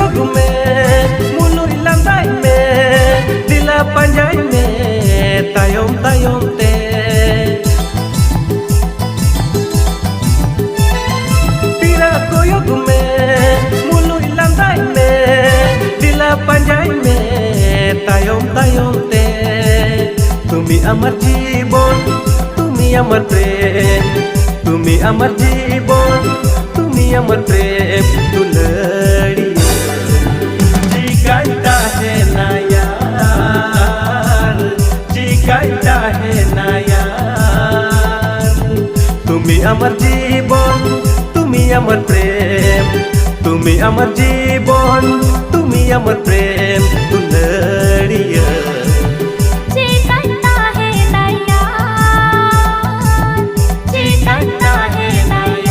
koyog me mului landai me dila panjai me tayom tayom te tira koyog me mului landai me dila panjai me tayom tayom te তুমি আমার জীবন তুমি আমার প্রেম তুমি আমার জীবন তুমি আমার প্রেম दुलड़ी जी कहता है ना यार जी कहता है ना यार তুমি আমার জীবন তুমি আমার প্রেম তুমি আমার জীবন তুমি আমার প্রেম